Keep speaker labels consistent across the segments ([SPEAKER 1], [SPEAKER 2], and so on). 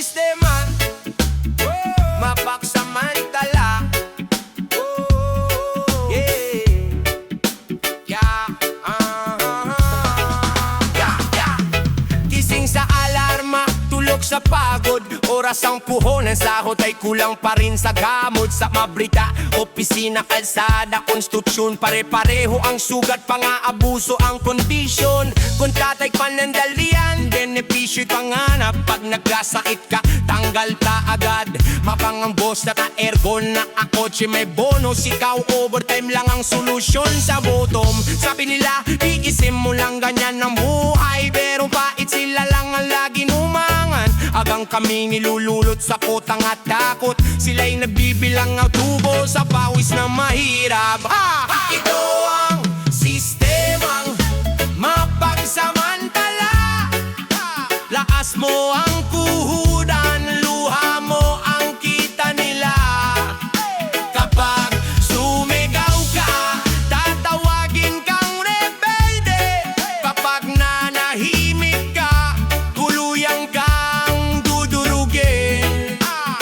[SPEAKER 1] sistema mapagsamantala. Yeah. Yeah. Yeah. Yeah. Gising sa alarma, tulog sa pagod. Oras ang puhunan, sahod ay kulang pa rin sa gamot. Sa mabrita, opisina, kalsada, konstruksyon, pare-pareho ang sugat, pang-aabuso ang kondisyon. Kung tatay panandalian, benepisyo'y panganap. Pag nagkasakit ka, tanggal ka agad. Mapangambos na ka-aircon na akotse, may bonus. Ikaw overtime lang ang solusyon sa bottom. Sabi nila, iisim mo lang ganyan ang buhay, pero pait sila lang ang lagi numangan. Agang kami nilululot sa kotang at takot. Sila'y nagbibilang ang tubo sa pawis na mahirap. Ito ang sistemang mapagsamantala. Lakas mo ang puhunan, luha mo ang kita nila. Kapag sumigaw ka, tatawagin kang rebelde. Kapag nanahimik ka, tuluyang kang dudurugin.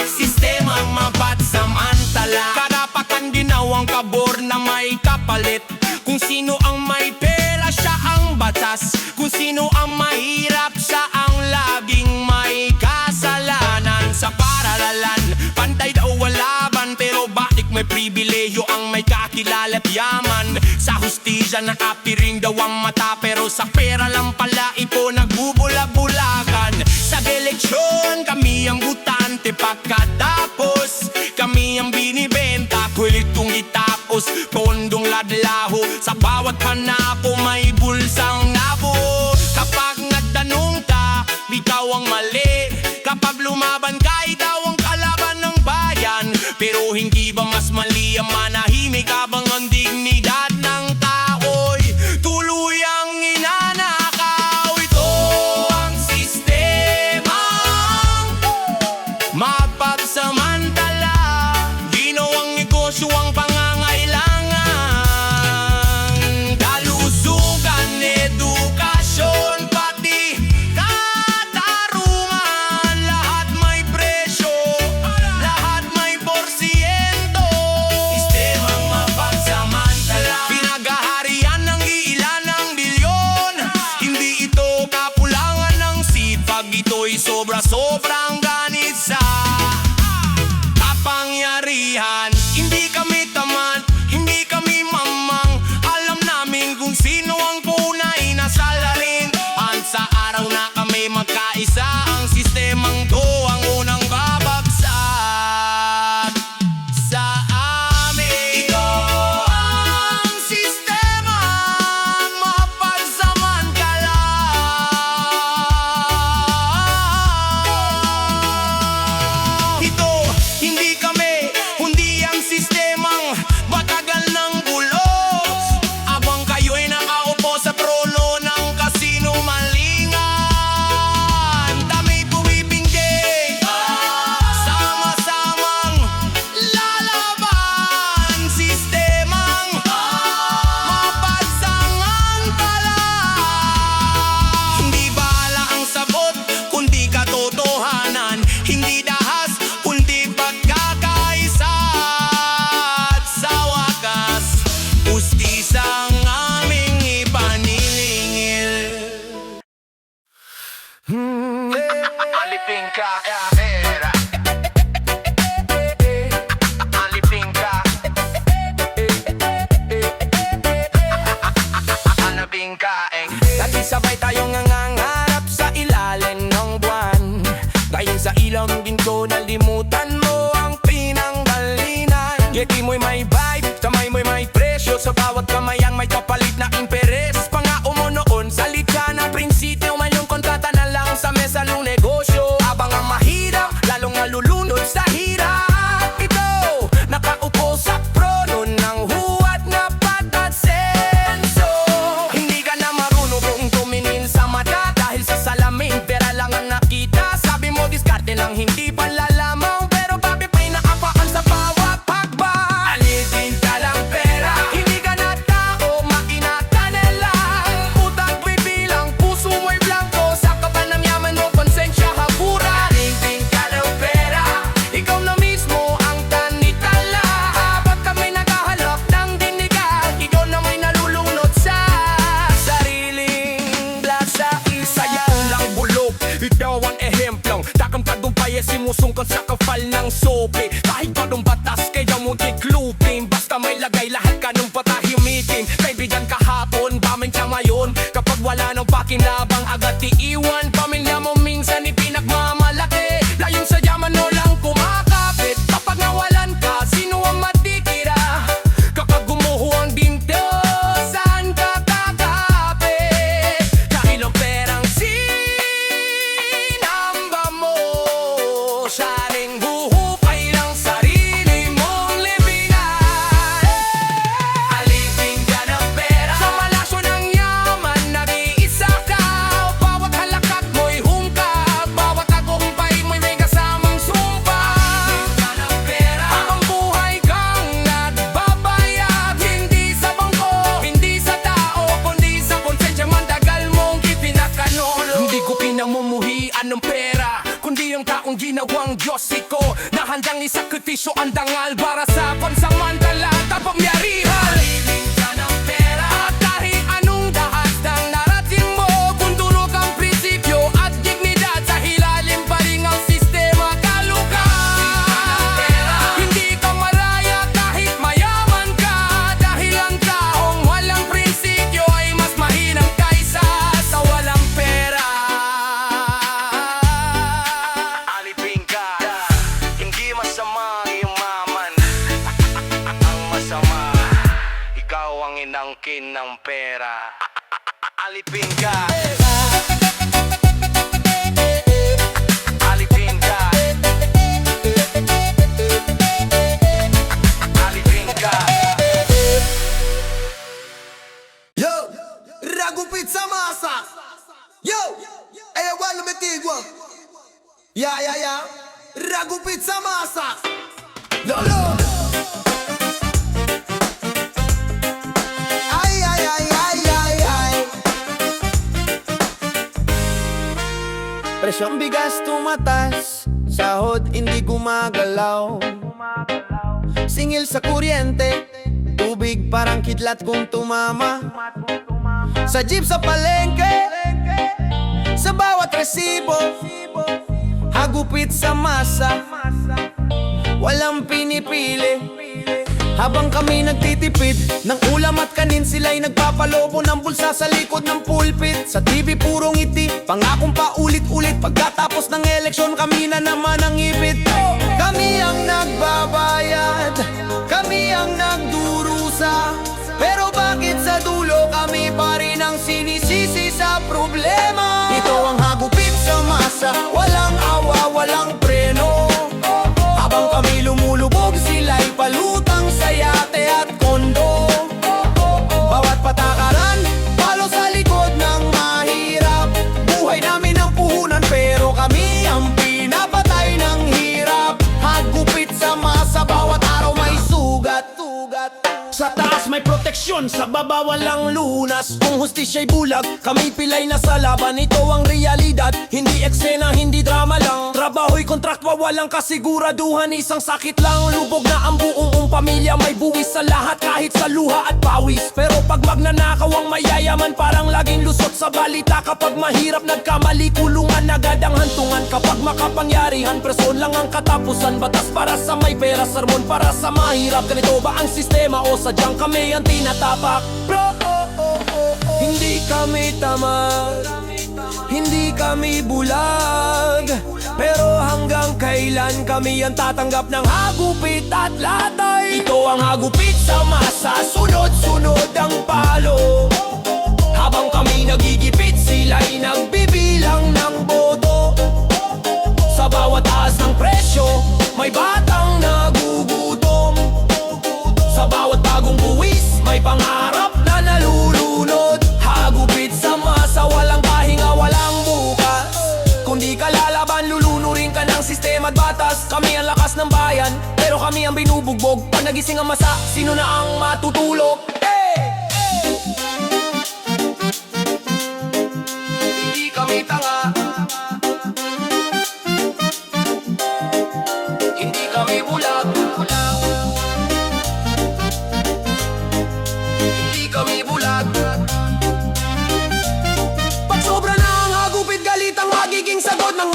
[SPEAKER 1] Sistemang mapagsamantala. Karapatan ginawang pabor na may kapalit. Kung sino ang may pera, siya ang batas. Kung sino ang mahirap, siya ang laging may kasalanan. Sa paralalan, pantay daw walaban, pero bakit may pribileyo ang may kakilala at yaman? Sa hustisya nakapiring daw ang mata, pero sa pera lang pala ito nagbubula-bulagan. Sa eleksyon, kami ang butante, pagkatapos kami ang binibenta. Kulitong itapos, pondong ladlaho, sa bawat panapo may bulsang nabo. Kapag nagtanong ka, ikaw ang mali. Kapag lumaban ka, ikaw ang kalaban ng bayan. Pero hindi ba mas mali ang manahimik habang ang dignidad ng tao'y tuluyang inanakaw? Ito ang sistemang mapagsamantala. Ginawang negosyo ang pangangailangan. Kalusugan, edukasyon, pati katarungan. Lahat may presyo, lahat may porsyento. Sistemang mapagsamantala. Pinagaharian ng iilan ng bilyon. Hindi ito kapulangan ng sipag, ito'y sobra-sobrang ganit sa kapangyarihan. Hindi kami tamad, hindi kami mamang. Alam namin kung sino ang tunay na salarin. Sa araw na kami magkaisa, ang sistemang to ang unang babagsak sa amin. Ito ang sistemang mapagsamantala. Ito, hindi kami, kundi ang sistemang matagal ng bulos. Abang kayo'y nakaupo sa trono ng kasino malingan, kami pumipindig, sama-samang lalaban. Sistemang mapagsamantala. Hindi bala ang sagot, kundi katotohanan. Hindi dahas, kundi pagkakaisa. At sa wakas, ustisang aming ipanilingil. Alipin ka, era. Alipin ka. Alipin ka, dati sabay tayong nangangarap sa ilalim ng buwan. Dahil sa ilaw din ko nalimutan mo ang pinanggalingan. Yeti mo'y may vibe, kamay mo'y may presyo. Sa bawat kamayang may kapalit na interes. Pangao mo noon sa litya na prinsipyo, may yung kontrata na lang sa mesa ng negosyo. Abang ang mahirap, lalong kawan ehemplong Takang tagumpay simusungkot sa kapal ng sope Kahit padong batas kaya mo tiklupin Basta may lagay lahat ka nung patahimikin Kaibigan kahapon, bamin ka ngayon Kapag wala nang pakinabang agad iiwan Pamilya mo minsan ipinagmamalaki Layon sa yaman o lang kumakapit Kapag nawalan ka, sino ang matikira? Kapag gumuho ang dinto, saan ka kakapit? Dahil ang perang sinamba mo Saring buhupay ng sarili mong libingan Alipin ka ng pera Sa malasyo ng yaman, nag-iisa ka Bawat halakat mo'y hungkab Bawat tagumpay mo'y may kasamang sumpa Alipin ka ng pera Habang buhay kang nagbabayad Hindi sa bangko, hindi sa tao Kundi sa konsensya mandagal mong ipinakanolo Hindi ko pinamumuhian ng pera Kundi ang taong ginawang Diyosiko Na handang isakripisyo ang dangal Para sa pansamantala tapangyarihan Alipin ka ng pera At kahit anong dahas ng narating mo Kung durog ang prinsipyo at dignidad Sa hilalim pa rin ang sistema kalukan Hindi ka maraya kahit mayaman ka Dahil ang taong walang prinsipyo Ay mas mahinang kaysa sa walang pera Alipin ka Hindi masama yumaman Ang masama Ikaw ang inangkin ng pera Alipin ka Alipin ka Alipin ka
[SPEAKER 2] Yo, ragupit sa masa. Yo, igual lo metigua. Ya, ragupit sa masa. Lolo. Ay. Presyong bigas tumatas, sahod hindi gumagalaw. Singil sa kuryente, tubig parang kidlat kung tumama. Sa jeep sa palengke, sa bawat resibo, hagupit sa masa, walang pinipili. Habang kami nagtitipid ng ulam at kanin, sila'y nagpapalobo ng bulsa sa likod ng pulpit. Sa TV purong ngiti, pangakong paulit-ulit. Pagkatapos ng eleksyon, kami na naman ang ipit. Kami ang nagbabayad, kami ang nagdurusa. Pero bakit sa dulo kami pa rin ang sinisisi sa problema? Ito ang hagupit sa masa, walang awa, walang preno. Habang kami lumulubog, sila'y palutang sa yate at kondo. Bawat patakaran, palo sa likod ng mahirap. Buhay namin ang puhunan, pero kami ang pinapatay ng hirap. Hagupit sa masa, bawat araw may sugat. Sa taas may proteksyon, sa baba walang lunas. Kung hustisya'y bulag, kami pilay na sa laban. Ito ang realidad, hindi eksena, hindi drama lang. Trabaho'y kontraktwa, walang kasiguraduhan. Isang sakit lang, lubog na ang buong pamilya. May buwis sa lahat, kahit sa luha at pawis. Pero pag magnanakaw ang mayayaman, parang laging lusot sa balita. Kapag mahirap nagkamali, kulungan agad ang hantungan. Kapag makapangyarihan, preson lang ang katapusan. Batas para sa may pera, sermon para sa mahirap. Ganito ba ang sistema o sadyang kami ang tinatapak? Bro, hindi kami tamad, hindi kami bulag. Pero hanggang kailan kami ang tatanggap ng hagupit at latay? Ito ang hagupit sa masa, sunod-sunod ang palo. Habang kami nagigipit, sila'y nagbibilang ng boto. Sa bawat taas ng presyo, may batang nagugutom. Sa bawat bagong buwis, may pangarap na nalulunod. Hagupit sa masa, walang pahinga, walang bukas. Kung di ka lalaban, lulunurin ka ng sistema at batas. Kami ang lakas ng bayan, pero kami ang binubugbog. Pag nagising ang masa, sino na ang matutulog? Hindi kami tanga, hindi kami bulag. Hindi kami bulag. Pag sobra na ang hagupit, galit ang magiging sagot ng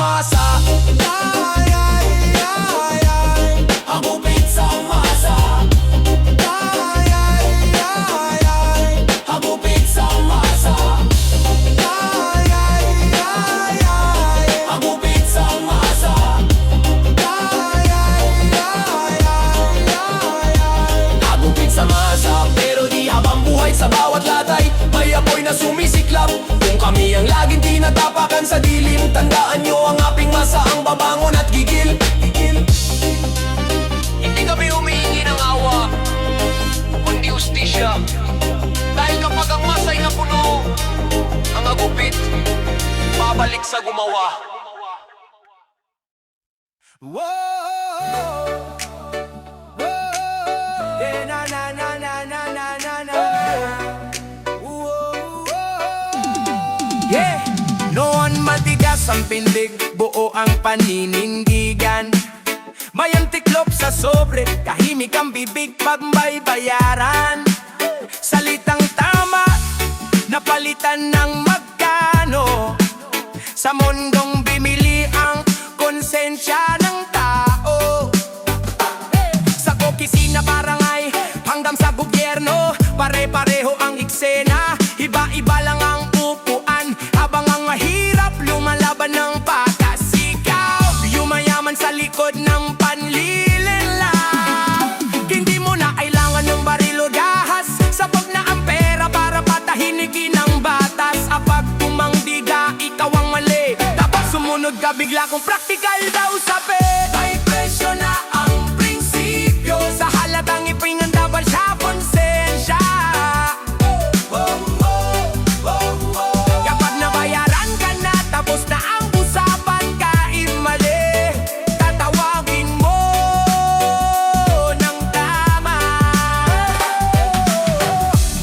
[SPEAKER 1] Minsan sa dilim, tandaan nyo ang aping masa, ang babangon at gigil. Hindi kami humihingi ng awa, kundi ustisya. Dahil kapag ang masay na puno, ang agupit, babalik sa gumawa.
[SPEAKER 2] Whoa, whoa, yeah, na na na na na na na na. Whoa, yeah. Noon matigas ang pindig, buo ang paninindigan. May antiklop sa sobre, tahimik ang bibig pag may bayaran. Salitang tama, napalitan ng magkano. Sa mundong bimili ang konsensya ng tao. Sa opisina barangay hanggang sa gobyerno, pare-pareho ang eksena. Iba-iba lang ang upuan, habang ang mahirap lumalaban ng pagkasikaw. Yumayaman sa likod ng panlilinlang. Hindi mo na kailangan ng baril o gahas, sabog na ang pera para patahinigin ang batas. Kapag tumangdiga, ikaw ang mali, dapat sumunod ka bigla kung praktikal daw sabi. May presyo na ang prinsipyo, sa halatang ipinandabal sa konsensya. Kapag nabayaran ka na, tapos na ang usapan, kahit mali, tatawagin mo ng tama.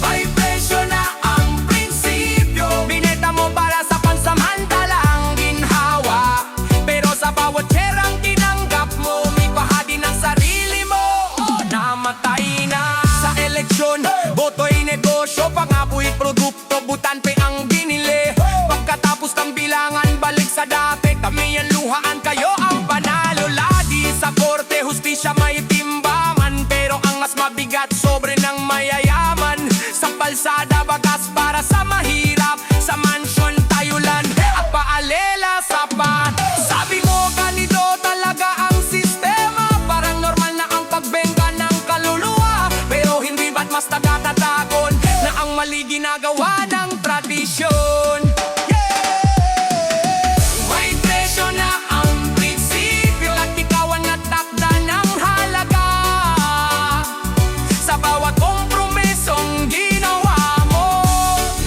[SPEAKER 2] May presyo na ang prinsipyo, binenta mo para sa pansamantalang ginhawa. Pero sa bawat tserang tinanggap mo, may bahagi ng sarili mo namatay na. Sa eleksyon, boto'y negosyo, pangapo'y produkto, butanpe ang binili. Pagkatapos ng bilangan, balik sa dati, kami ang luhaan, kayo ang panalo. Lagi sa korte, hustisya may timbangan, pero ang mas mabigat, sobre ng mayayaman. Sa palsada, bagas para sa mahirap, sa mansyon, tayulan at paalela sa pan. Sabi mo, ganito talaga ang sistema, parang normal na ang pagbengga ng kaluluwa. Pero hindi ba't mas nagkakatagon na ang mali ginagawa ng tradisyon? May presyo na ang prinsipyo, at ikaw ang natakda ng halaga. Sa bawat kompromisong ginawa mo,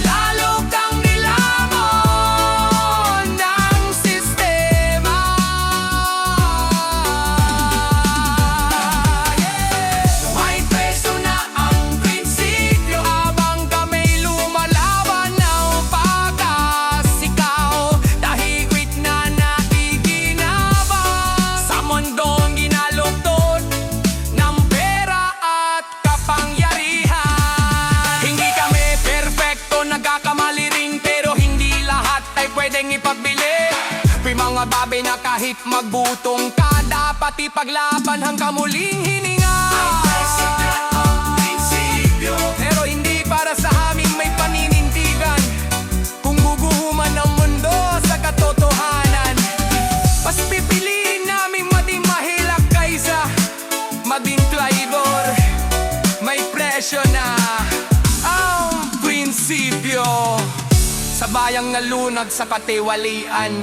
[SPEAKER 2] lalo kang nilamon ng sistema. May presyo na ang prinsipyo, habang kami lumalaban ng pagkasikaw. Dahigwit na nakikinabang sa mundong ginalugtod ng pera at kapangyarihan. Hindi kami perfecto, nagkakamali rin, pero hindi lahat ay pwedeng ipagbili. May mga babi na kahit magbutong ka, dapat ipaglaban hanggang muling hininga. Pero hindi para sa aming may paninindigan, kung guguhuman ang mundo sa katotohanan. Mas pipiliin namin maging mahilak kaysa maging flavor. May presyo na ang prinsipyo, sa bayang nalunag sa katiwalian.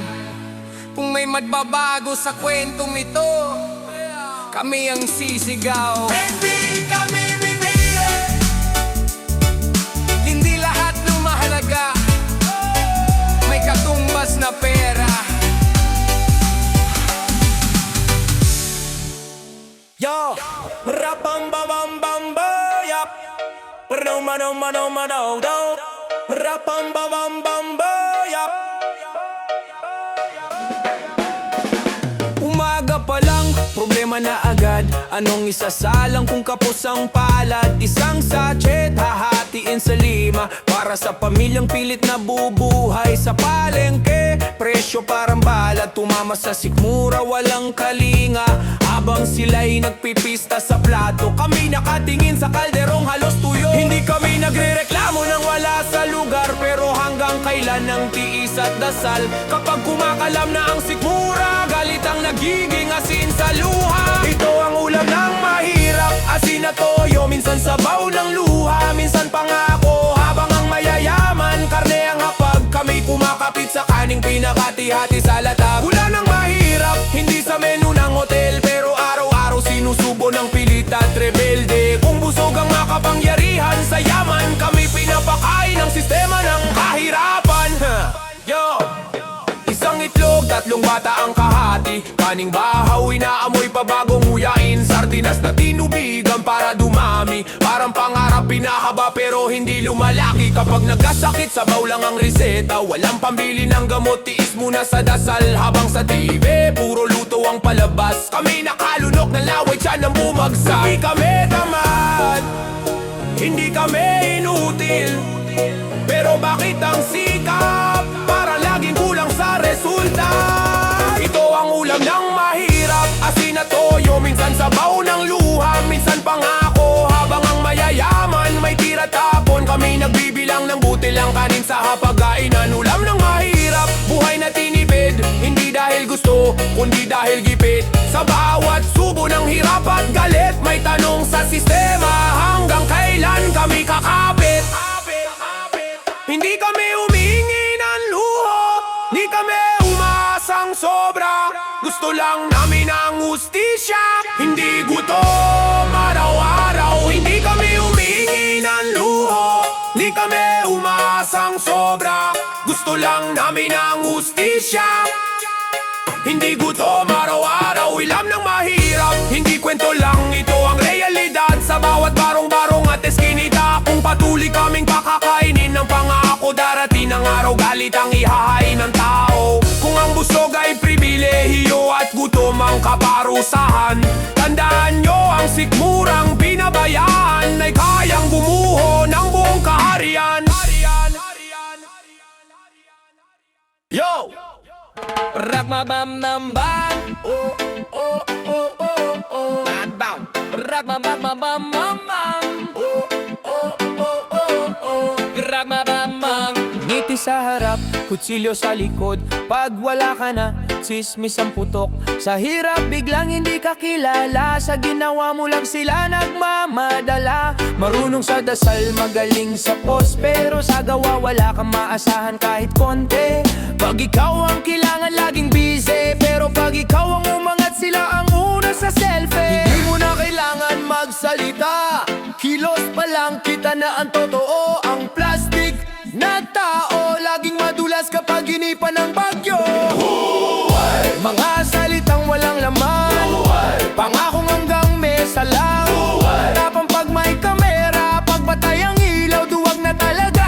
[SPEAKER 2] Kung may magbabago sa kwentong ito, kami ang sisigaw. Hindi kami bibili, hindi lahat ng mahalaga may katumbas na pera. Yo, rapam bam bam yap, no mano mano mano do, rapam bam bam yap. Umaga pa lang, problema na agad. Anong isasalang kung kapos ang palad? Isang sachet, hahatiin sa 5 para sa pamilyang pilit na bubuhay sa palengke. Presyo parang bala, tumama sa sikmura, walang kalinga. Habang sila'y nagpipista sa plato, kami nakatingin sa kalderong halos tuyo. Hindi kami nagrereklamo nang wala sa lugar, pero hanggang kailan ang tiis at dasal? Kapag kumakalam na ang sikmura, galit ang nagiging asin sa luha. Ito ang ulam ng mahirap, asin na toyo, minsan sabaw ng luha, minsan pangako. Habang ang mayayaman, karne ang hapag, kami kumakapit sa kanya.
[SPEAKER 1] kaning pinakati-hati sa latag. Wala nang mahirap, hindi sa menu ng hotel, pero araw-araw sinusubo ng pilit at rebelde. Kung busog ang makapangyarihan sa yaman, kami pinapakain ng sistema ng kahirapan. Yo! Isang itlog, 3 bata ang kahati. Kaning bahaw, inaamoy pa bagong huyain. Sardinas na tinubigan para dumami. Parang pangarap pinahaba pero hindi lumalaki. Kapag nagkasakit, sabaw lang ang reseta. Walang pambili ng gamot, tiis muna sa dasal. Habang sa TV, puro luto ang palabas. Kami nakalunok ng laway, tiyan ang bumagsak. Hindi kami tamad, hindi kami inutil, pero bakit ang sikap para laging kulang sa resulta? Ito ang ulam ng mahirap, asin at toyo. Minsan sabaw ng luha, minsan pangako. Habang ang mayayaman may tira tapon, kami nagbibilang ng butil ang kanin sa hapagkainan. Ulam ng mahirap, buhay na tinipid, hindi dahil gusto, kundi dahil gipit. Sa bawat subo ng hirap at galit, may tanong sa sistema, hanggang kailan kami kakapit? Hindi kami humingi ng luho, di kami umasang sobra. Gusto lang namin ang hustisya, hindi gutom araw-araw. Hindi kami humingi ng luho, di kami umasang sobra. Gusto lang namin ang hustisya, hindi gutom araw-araw. Ilam ng mahirap, hindi kwento lang, ito ang realidad. Sa bawat barong-barong at eskinita, kung patuloy kaming pakakainin ng pangako, darating ang araw, galit ang ihahain ng tao. Kung ang busog ay pribilehiyo at gutom ang kaparusahan, tandaan nyo ang sikmurang binabayaan ay kayang bumuho ng buong kaharian. Yo!
[SPEAKER 3] Rock my bam bam bam. Oh oh oh oh oh.
[SPEAKER 1] Bam!
[SPEAKER 3] Rock my bam bam bam bam bam. Oh oh oh oh oh. Rock my bam bam.
[SPEAKER 2] Ngiti sa harap, kutsilyo sa likod. Pag wala ka na, sismis ang putok. Sa hirap biglang hindi ka kilala, sa ginawa mo lang sila nagmamadala. Marunong sa dasal, magaling sa post, pero sa gawa wala kang maasahan kahit konti. Pag ikaw ang kailangan laging busy, pero pag ikaw ang umangat sila ang una sa selfie. Hindi mo na kailangan magsalita, kilos pa lang kita na ang totoo. Ang plastic na tao laging madulas kapag inipan ng bagyo. Mga salitang walang laman, pangakong hanggang mesa lang. Tapang pag may kamera, pagpatay ang ilaw, duwag na talaga.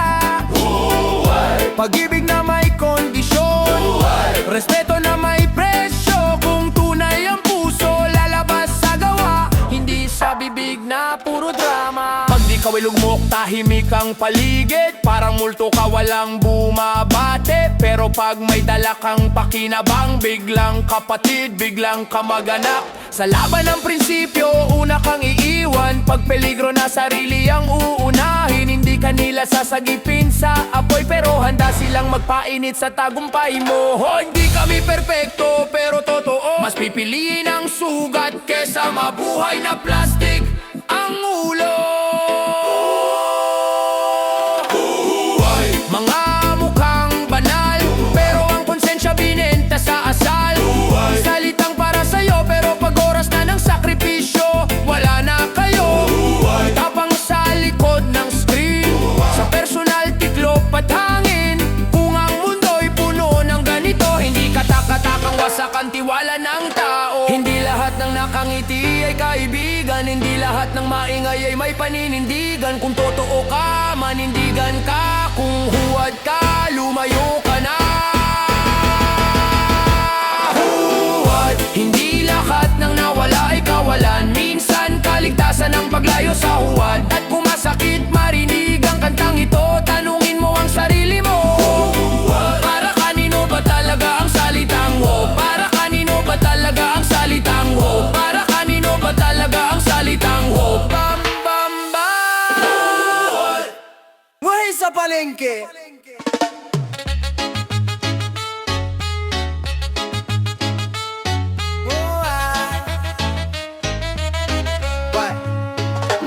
[SPEAKER 2] Pag-ibig na may kondisyon, respeto na may presyo. Kung tunay ang puso, lalabas sa gawa, hindi sa bibig na puro drama. Pag di ka wilugmok, tahimik ang paligid, parang multo ka walang bumabate. Pero pag may dala kang pakinabang, biglang kapatid, biglang kamag-anak. Sa laban ng prinsipyo, una kang iiwan. Pag peligro na sarili ang uunahin, hindi kanila sasagipin sa apoy, pero handa silang magpainit sa tagumpay mo. Hindi kami perpekto pero totoo, mas pipiliin ang sugat kesa mabuhay na plastic ang ulo. Mga mukhang banal, pero ang konsensya binenta sa asal. Salitang para sa'yo, pero pag oras na ng sakripisyo, wala na kayo. Tapang sa likod ng screen, sa personal tiklop at hangin. Kung ang mundo'y puno ng ganito, hindi katak-katakang wasak ang tiwala ng tao. Hindi lahat ng nakangiti ay kaibigan, hindi lahat ng maingay ay may paninindigan. Kung totoo ka, manindigan ka. Kung huwad ka, lumayo ka na. Huwad, hindi lahat ng nawala ay kawalan. Minsan kaligtasan ang paglayo sa huwad. At kung masakit marinig ang kantang ito, tanungin mo ang sarili mo. Para kanino ba talaga ang salitang ho? Para kanino ba talaga ang salitang ho? Para kanino ba talaga ang salitang ho? Bam bam bam. Buhay sa palengke.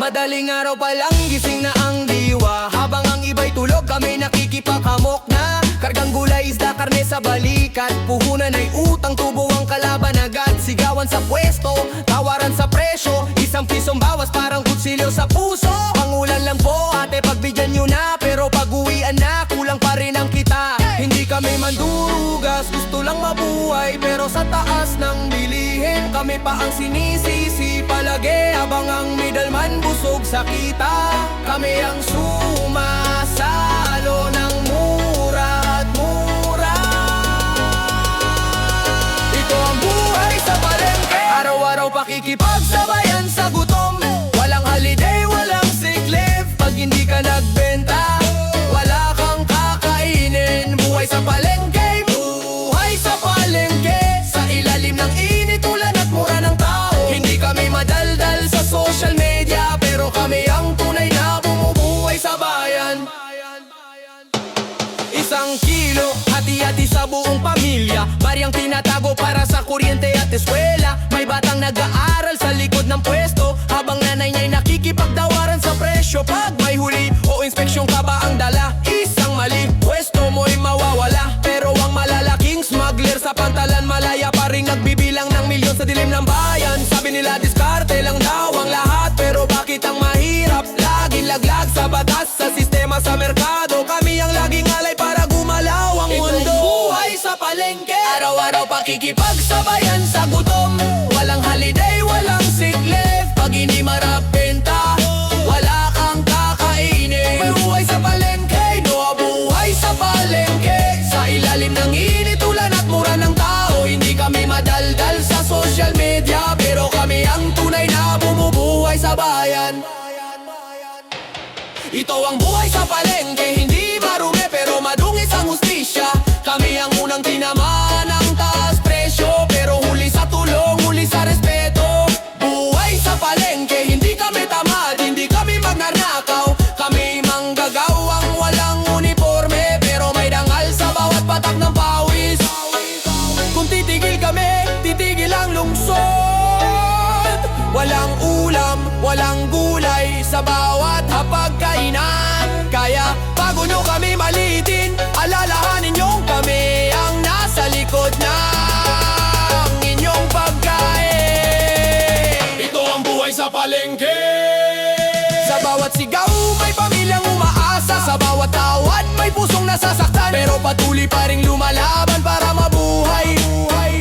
[SPEAKER 2] Madaling araw pa lang gising na ang diwa, habang ang iba'y tulog kami nakikipakamok na. Kargang gulay
[SPEAKER 3] isda, karne sa balikat. Puhunan ay utang, tubo ang kalaban agad. Sigawan sa pwesto, tawaran sa presyo. Isang pisong bawas, parang kutsilyo sa puso. Pangulan lang po ate, pagbigyan nyo na. Pero pag-uwian na, kulang pa rin ang kita. Hindi kami mandurugas, gusto lang mabuhay. Pero sa taas ng bilihin, kami pa ang sinisisi palagi. Habang ang middleman busog sa kita, kami ang sumasalo ng mura at mura. Ito ang buhay sa palengke, araw-araw pakikipagsabayan sa gutom. Walang holiday, walang sick leave. Pag hindi ka nagbenta, wala kang kakainin. Buhay sa palengke, buhay sa palengke. Sa ilalim ng init, ulan at mura ng tao. Hindi kami madaldal sa social media, pero kami ang tunay na bumubuhay sa bayan. Isang kilo, hati-hati sa buong pamilya. Bariyang tinatago para sa kuryente at eskwela. May batang nag-aaral sa likod ng pwesto, habang nanay niya'y nakikipagdawaran sa presyo. Pag may huli o inspeksyon ka ba ang dala, isang mali, pwesto mo'y mawawala. Pero ang malalaking smuggler sa pantalan, malaya pa rin nagbibilang ng milyon sa dilim ng bayan. Sabi nila diskarte lang daw ang lahat, pero bakit ang mahirap laging laglag sa batas, sa sistema, sa merkado? Kami ang laging alay para gumalaw ang mundo. Itong buhay sa palengke, araw-araw pakikipagsabayan sa gutom. Walang holiday, walang sick leave. Pag hindi marap benta, wala kang kakainin. May buhay sa palengke, no, buhay sa palengke. Sa ilalim ng init, ulan at mura ng tao. Hindi kami madaldal sa social media, pero kami ang tunay na bumubuhay sa bayan. Ito ang buhay sa palengke, hindi marumi pero madungis ang hustisya. Kami ang unang tinamaan ng taas presyo, pero huli sa tulong, huli sa respeto. Buhay sa palengke, hindi kami tamad, hindi kami magnanakaw. Kami manggagawang walang uniforme, pero may dangal sa bawat patak ng pawis. Kung titigil kami, titigil ang lungsod. Walang ulam, walang gulay sa bawat hapagkainan. Kaya bago nyo kami maliitin, alalahanin nyo kami ang nasa likod ng inyong pagkain.
[SPEAKER 1] Ito ang buhay sa palengke.
[SPEAKER 3] Sa bawat sigaw may pamilyang umaasa, sa bawat tawad may pusong nasasaktan, pero patuloy pa ring lumalaban para mabuhay.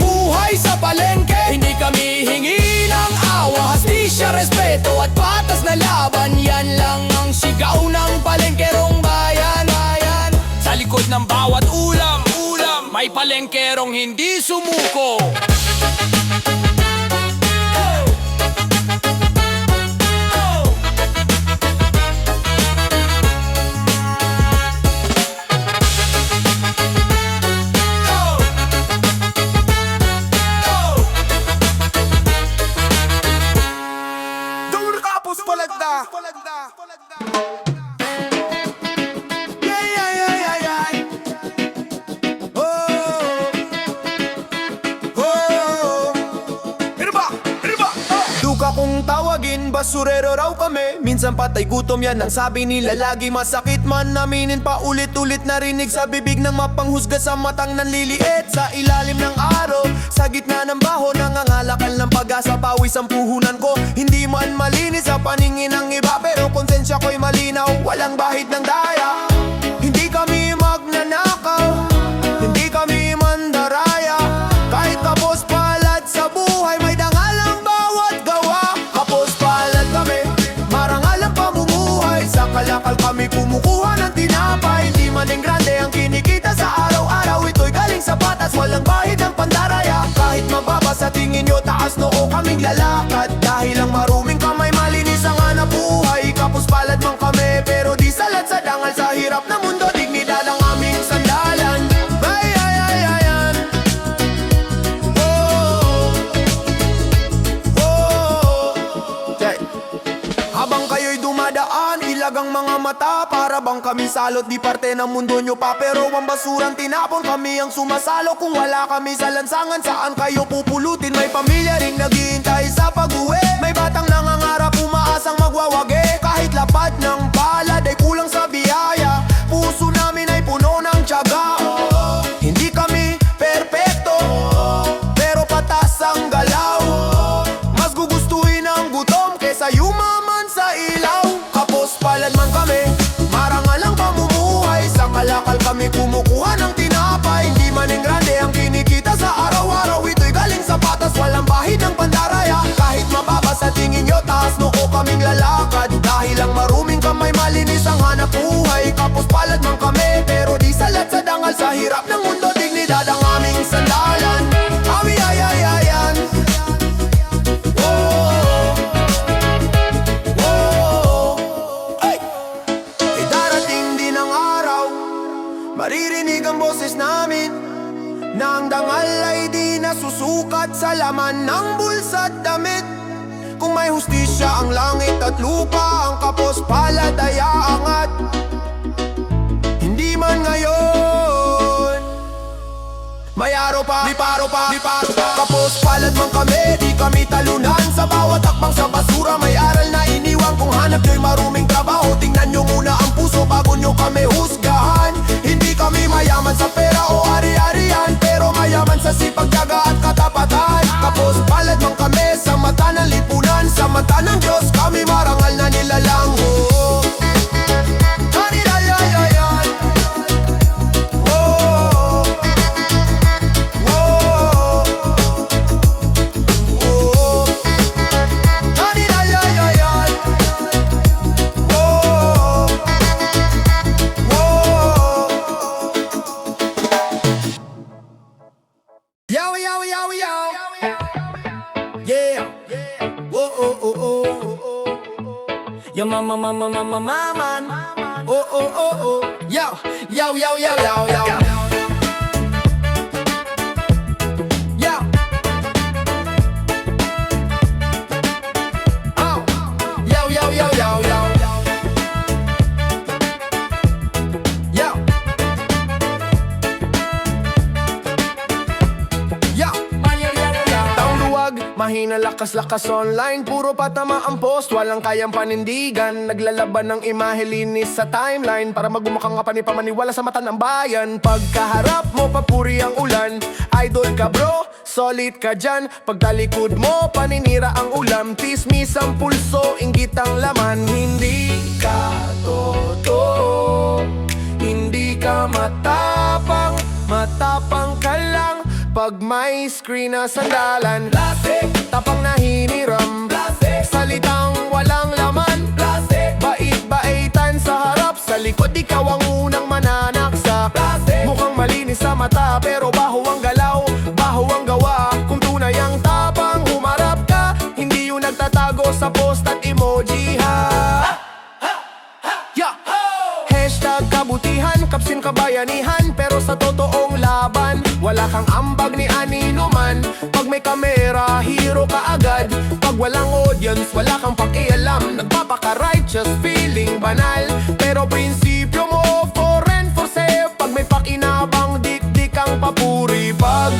[SPEAKER 3] Buhay sa palengke, hindi kami hingi ng awa, hastisya, respeto at patas na laban. Yan lang ang sigaw ng palengkerong bayan. Sa likod ng bawat ulam, may palengkerong hindi sumuko.
[SPEAKER 2] Kung tawagin, basurero raw kami. Minsan patay gutom, yan ang sabi nila lagi. Masakit man aminin pa ulit-ulit narinig sa bibig ng mapanghusga sa matang nanliliit. Sa ilalim ng araw, sa gitna ng baho, nangangalakal ng pag-asa, pawis ang puhunan ko. Hindi man malinis sa paningin ng iba, pero konsensya ko'y malinaw, walang bahid ng daya. Hindi kami magnanakaw, hindi kami mandaraya. Kahit kapos palad sa buhay, may dangal ang bawat gawa. Kapos palad kami, marangal ang pamumuhay. Sa kalakal kami kumukuha ng tinapay. Hindi maning grande ang kinikita sa araw-araw. Ito'y galing sa patas, walang bahid ang pandaraya. Kahit mababa sa tingin nyo, taas noo kaming lalakad. Dahil ang maruming kamay, malinis ang hanap buhay. Kapos palad man kami, pero di salat sa dangal. Sa hirap na mundo, dignidad ang aming sandalan. Ay, ay, ay, ay, ay. Habang kayo'y dumadaan, ilag ang mga mata. Para bang kami salot, di parte ng mundo nyo pa. Pero ang basurang tinapon, kami ang sumasalo. Kung wala kami sa lansangan, saan kayo pupulutin? May pamilya ring naghihintay sa pag-uwi. May batang nangangarap, umaasang magwawagi. Kahit lapad ng palad ay kulang sa biyaya, puso namin ay puno ng tiyaga. hanap buhay. Kapos palad man kami, pero di salat sa dangal. Sa hirap ng mundo, dignidad ang aming sandalan. Awi ay ay ayan. Darating din ang araw, maririnig ang boses namin, na ang dangal ay di nasusukat sa laman ng bulsa at damit. Kung may hustisya ang langit at lupa, ang kapos palad ay aangat. Hindi man ngayon, may araw pa, di paro pa, di paro pa. Kapos palad man kami, di kami talunan. Sa bawat takbang sa basura, may aral na iniwan. Kung hanap nyo'y maruming trabaho, tingnan nyo muna ang puso bago nyo kami husgahan. Hindi kami mayaman sa pera o ari-arian, pero mayaman sa sipag, tiyaga at katapatan. Kapos palad man kami sa mata ng lipunan. Sa mata ng Diyos, kami marangal na nilalang. Yow, yow, yow, yow. Yeah. Oh, oh, oh, oh, oh. Yo, mama, mama, mama, mama. Oh, oh, oh, oh. Yo, yo, yo, yo, yo, yo. Yo. Oh. Yo, yo, yo, yo, yo. Yo. Mahina lakas-lakas online, puro patama ang post, walang kayang panindigan. Naglalaban ng imahe linis sa timeline, para magbumakang nga panipamaniwala sa mata ng bayan. Pagkaharap mo, papuri ang ulan, idol ka bro, solid ka dyan. Pagtalikod mo, paninira ang ulam, tismis ang pulso, inggit ang laman. Hindi ka totoo, hindi ka matapang, matapang ka lang pag may screen na sandalan. Plastic, tapang na hiniram. Plastic, salitang walang laman. Plastic, bait-baitan sa harap, sa likod ikaw ang unang mananaksa. Plastic, mukhang malinis sa mata, pero baho ang galaw, baho ang gawa. Kung tunay ang tapang, humarap ka, hindi yung nagtatago sa post at emoji ha. Yeah. Hashtag kabutihan, kapsin kabayanihan, pero sa totoong laban, wala kang ambag ni anino man. Pag may kamera, hero ka agad. Pag walang audience, wala kang pakialam. Nagpapaka-righteous, feeling banal, pero prinsipyo mo for and for sale. Pag may pakinabang, dik-dik ang papuri. Pag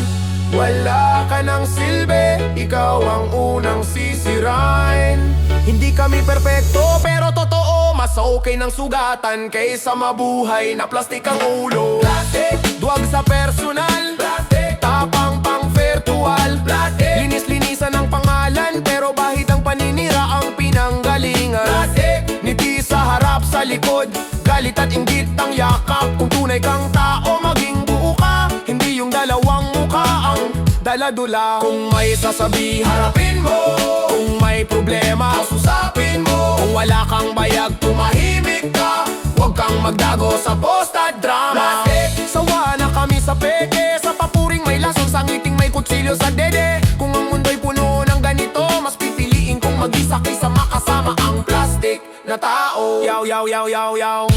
[SPEAKER 2] wala ka ng silbi, ikaw ang unang sisirain. Hindi kami perpekto, pero totoo, mas okay ng sugatan kaysa mabuhay na plastik ang ulo. Plastic, duwag sa personal. Plastic, tapang pang virtual. Plastic, linis-linisan ang pangalan, pero bahid ang paninira ang pinanggalingan. Plastic, ngiti sa harap, sa likod, galit at inggit ang yakap. Kung tunay kang tao, maging buo ka, hindi yung dalawang mukha ang daladula. Kung may sasabi, harapin mo. Kung may problema, susapin mo. Kung wala kang bayag, tumahimik ka. Huwag kang magdago sa post at drama. Plastic, sawa na kami sa peke, sa papuring may lasong, sa ngiting may kutsilyo sa dede. Kung ang mundo'y puno ng ganito, mas pipiliin kong mag-isa kaysa makasama ang plastic na tao. Yaw, yaw, yaw, yaw, yaw.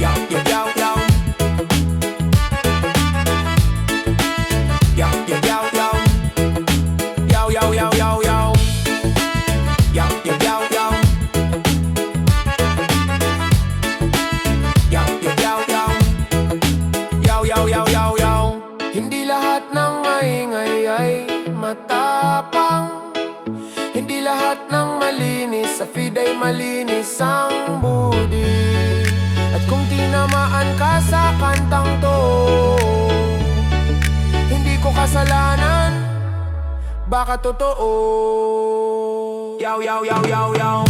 [SPEAKER 2] Yaw, yaw, yaw, yaw. Yaw, yaw, yaw, yaw. Yaw, yaw, yaw, yaw, yaw. Yaw, yaw, yaw, yaw. Yaw, yaw, yaw, yaw. Yaw, yaw, yaw, yaw, yaw. Hindi lahat ng maingay ay matapang. Hindi lahat ng malinis sa feed ay malinis ang budi. At kung tinamaan ka sa kantang to, hindi ko kasalanan, baka totoo. Yaw, yaw, yaw, yaw, yaw.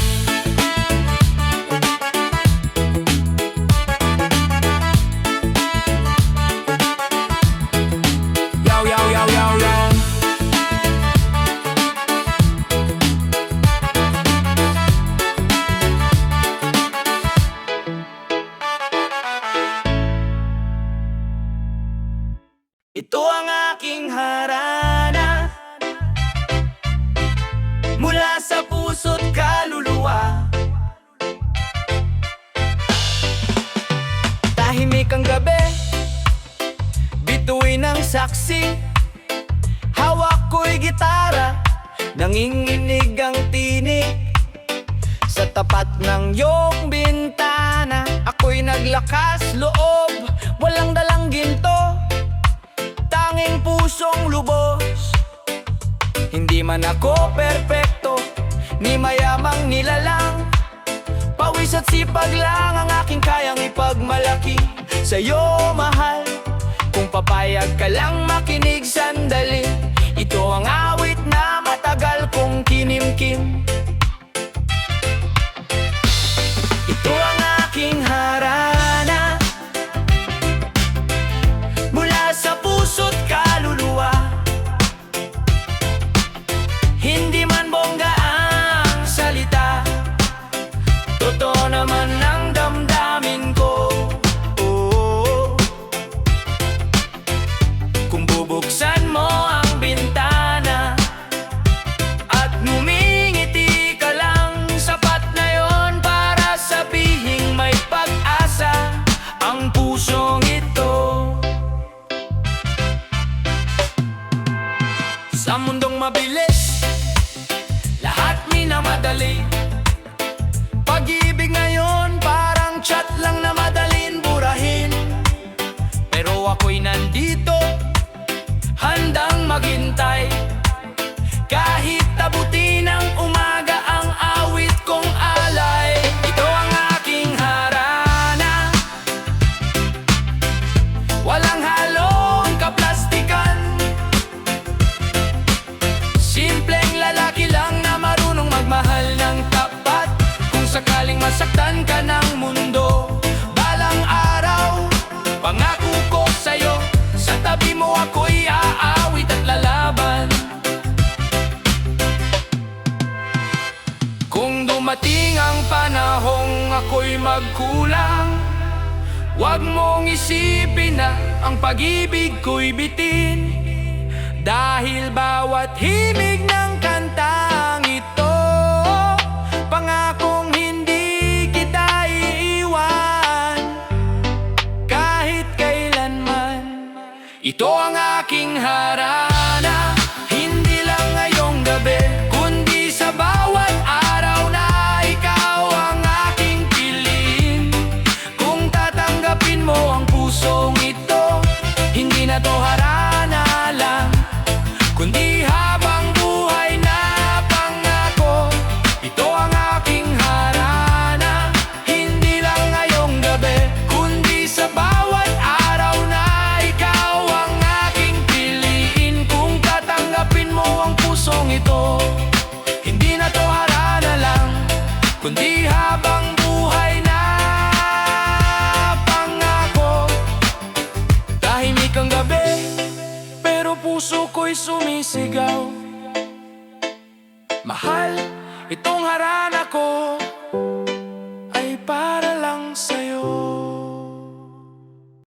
[SPEAKER 2] Yaw, yaw, yaw, yaw, yaw. Ito ang aking harana, mula sa puso't kaluluwa. Tahimik ang gabi, bituin ang saksi. Hawak ko'y gitara, nanginginig ang tinig. Sa tapat ng iyong bintana, ako'y naglakas loob, walang dalang ginto, tanging pusong lubos. Hindi man ako perpekto, ni mayamang nilalang, pawis at sipag lang ang aking kayang ipagmalaki. Sa'yo mahal, kung papayag ka lang makinig sandali, ito ang awit na matagal kong kinimkim. Ito ang aking harana, mula sa puso't kaluluwa. Hindi man bongga ang salita, totoo naman ang damdamin ko. Oh, kung bubuksan mo ang bintana at ngumingiti ka lang, sapat na yon para sabihing may pag-asa ang pusong ito. Sa mundong mabilis, lahat minamadali. Pag-ibig ngayon parang chat lang na madaling burahin. Pero ako'y nandito, handang maghintay. Kahit tabutin ng umaga ang awit kong alay. Ito ang aking harana, walang halong kaplastikan. Simpleng lalaki lang na marunong magmahal ng tapat. Kung sakaling masaktan ka ng mundo, balang araw, pangako ko sa'yo, sa tabi mo ako'y aawit at lalaban. Kung dumating ang panahong ako'y magkulang, huwag mong isipin na ang pag-ibig ko'y bitin. Dahil bawat himig ng kantang ito, pangakong hindi kita iiwan kahit kailanman. Ito ang aking harana, hindi lang ngayong gabi, kundi sa bawat araw na ikaw ang aking piliin. Kung tatanggapin mo ang pusong ito, hindi na to harana lang, kundi habang buhay na pangako. Ito ang aking harana, hindi lang ngayong gabi, kundi sa bawat araw na ikaw ang aking piliin. Kung tatanggapin mo ang pusong ito, hindi na to harana lang, kundi habang buhay na pangako. Tahimik ang gabi, pero puso ko'y sumisigaw. Mahal, itong harana ko.